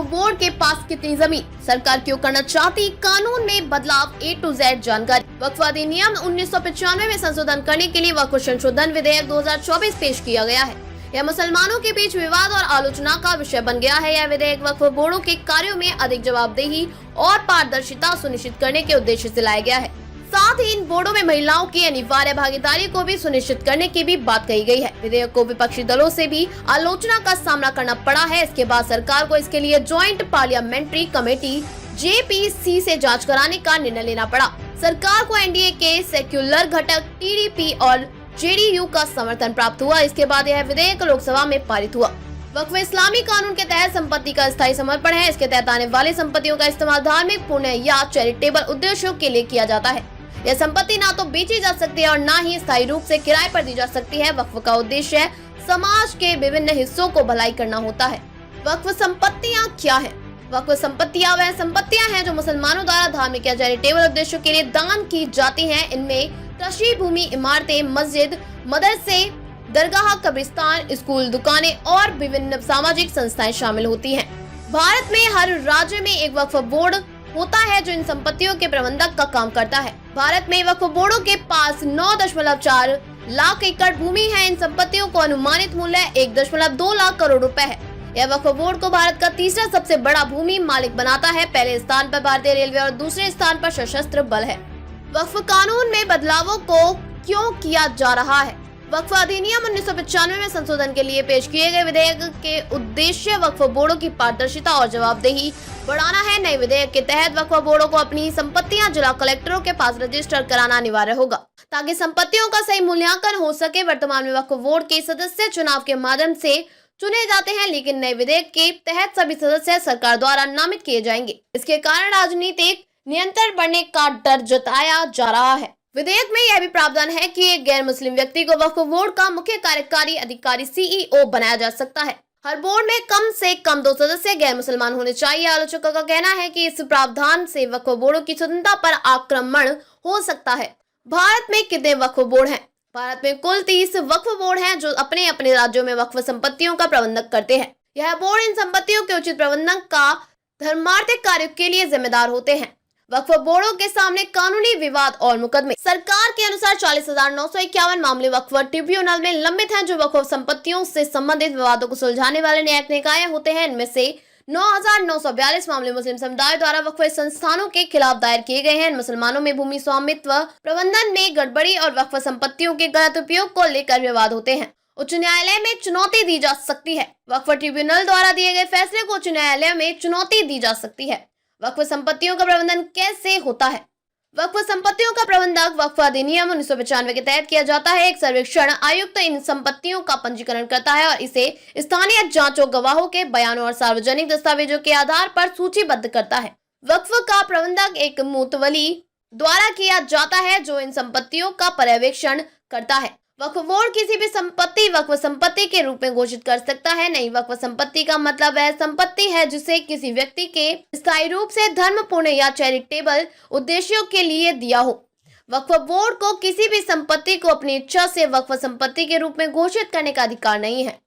Board के पास कितनी जमीन, सरकार क्यों करना चाहती कानून में बदलाव, A to Z जानकारी। वक्फ अधिनियम 1995 में संशोधन करने के लिए वक्फ संशोधन विधेयक 2024 पेश किया गया है। यह मुसलमानों के बीच विवाद और आलोचना का विषय बन गया है। यह विधेयक वक्फ बोर्डों के कार्यों में अधिक जवाबदेही और पारदर्शिता सुनिश्चित करने के उद्देश्य से लाया गया है। साथ ही इन बोर्डों में महिलाओं की अनिवार्य भागीदारी को भी सुनिश्चित करने की भी बात कही गई है। विधेयक को विपक्षी दलों से भी आलोचना का सामना करना पड़ा है। इसके बाद सरकार को इसके लिए ज्वाइंट पार्लियामेंट्री कमेटी JPC से जांच कराने का निर्णय लेना पड़ा। सरकार को NDA के सेक्युलर घटक TDP और JDU का समर्थन प्राप्त हुआ। इसके बाद यह विधेयक लोकसभा में पारित हुआ। वक्फ इस्लामी कानून के तहत संपत्ति का स्थायी समर्पण है। इसके तहत आने वाली संपत्तियों का इस्तेमाल धार्मिक, पुण्य या चैरिटेबल उद्देश्यों के लिए किया जाता है। यह संपत्ति ना तो बेची जा सकती है और ना ही स्थायी रूप से किराए पर दी जा सकती है। वक्फ का उद्देश्य समाज के विभिन्न हिस्सों को भलाई करना होता है। वक्फ संपत्तियां क्या है? वक्फ संपत्तियां वह संपत्तियां हैं जो मुसलमानों द्वारा धार्मिक या चैरिटेबल उद्देश्यों के लिए दान की जाती हैं। इनमें कृषि भूमि, इमारतें, मस्जिद, मदरसे, दरगाह, कब्रिस्तान, स्कूल, दुकानें और विभिन्न सामाजिक संस्थाएं शामिल होती हैं। भारत में हर राज्य में एक वक्फ बोर्ड होता है जो इन संपत्तियों के प्रबंधक का काम करता है। भारत में वक्फ बोर्डों के पास 9.4 लाख एकड़ भूमि है। इन संपत्तियों को अनुमानित मूल्य 1.2 लाख करोड़ रुपए है। यह वक्फ बोर्ड को भारत का तीसरा सबसे बड़ा भूमि मालिक बनाता है। पहले स्थान पर भारतीय रेलवे और दूसरे स्थान पर सशस्त्र बल है। वक्फ कानून में बदलावों को क्यों किया जा रहा है? वक्फ अधिनियम 1995 में संशोधन के लिए पेश किए गए विधेयक के उद्देश्य वक्फ बोर्डों की पारदर्शिता और जवाबदेही बढ़ाना है। नए विधेयक के तहत वक्फ बोर्डों को अपनी संपत्तियां जिला कलेक्टरों के पास रजिस्टर कराना अनिवार्य होगा ताकि संपत्तियों का सही मूल्यांकन हो सके। वर्तमान में वक्फ बोर्ड के सदस्य चुनाव के माध्यम से चुने जाते हैं, लेकिन नए विधेयक के तहत सभी सदस्य सरकार द्वारा नामित किए जाएंगे। इसके कारण राजनीतिक नियंत्रण बढ़ने का डर जताया जा रहा है। विधेयक में यह भी प्रावधान है कि एक गैर मुस्लिम व्यक्ति को वक्फ बोर्ड का मुख्य कार्यकारी अधिकारी CEO बनाया जा सकता है। हर बोर्ड में कम से कम 2 सदस्य गैर मुसलमान होने चाहिए। आलोचकों का कहना है कि इस प्रावधान से वक्फ बोर्डों की स्वतंत्रता पर आक्रमण हो सकता है। भारत में कितने वक्फ बोर्ड हैं? भारत में कुल 30 वक्फ बोर्ड हैं जो अपने अपने राज्यों में वक्फ संपत्तियों का प्रबंधन करते हैं। यह बोर्ड इन संपत्तियों के उचित प्रबंधन का धर्मार्थिक कार्य के लिए जिम्मेदार होते हैं। वक्फ बोर्डों के सामने कानूनी विवाद और मुकदमे। सरकार के अनुसार 40,951 मामले वक्फ ट्रिब्यूनल में लंबित हैं जो वक्फ संपत्तियों से संबंधित विवादों को सुलझाने वाले न्यायिक निकाय होते हैं। इनमें से 9,942 मामले मुस्लिम समुदाय द्वारा वक्फ संस्थानों के खिलाफ दायर किए गए हैं। मुसलमानों में भूमि स्वामित्व प्रबंधन में गड़बड़ी और वक्फ संपत्तियों के गलत उपयोग को लेकर विवाद होते हैं। उच्च न्यायालय में चुनौती दी जा सकती है। वक्फ ट्रिब्यूनल द्वारा दिए गए फैसले को उच्च न्यायालय में चुनौती दी जा सकती है। वक्फ संपत्तियों का प्रबंधन कैसे होता है? वक्फ संपत्तियों का प्रबंधन वक्फ अधिनियम 1995 के तहत किया जाता है। एक सर्वेक्षण आयुक्त इन संपत्तियों का पंजीकरण करता है और इसे स्थानीय जांचों, गवाहों के बयानों और सार्वजनिक दस्तावेजों के आधार पर सूचीबद्ध करता है। वक्फ का प्रबंधक एक मुतवली द्वारा किया जाता है जो इन संपत्तियों का पर्यवेक्षण करता है। वक्फ बोर्ड किसी भी संपत्ति वक्फ संपत्ति के रूप में घोषित कर सकता है। नई वक्फ संपत्ति का मतलब वह संपत्ति है जिसे किसी व्यक्ति के स्थायी रूप से धर्म, पुण्य या चैरिटेबल उद्देश्यों के लिए दिया हो। वक्फ बोर्ड को किसी भी संपत्ति को अपनी इच्छा से वक्फ संपत्ति के रूप में घोषित करने का अधिकार नहीं है।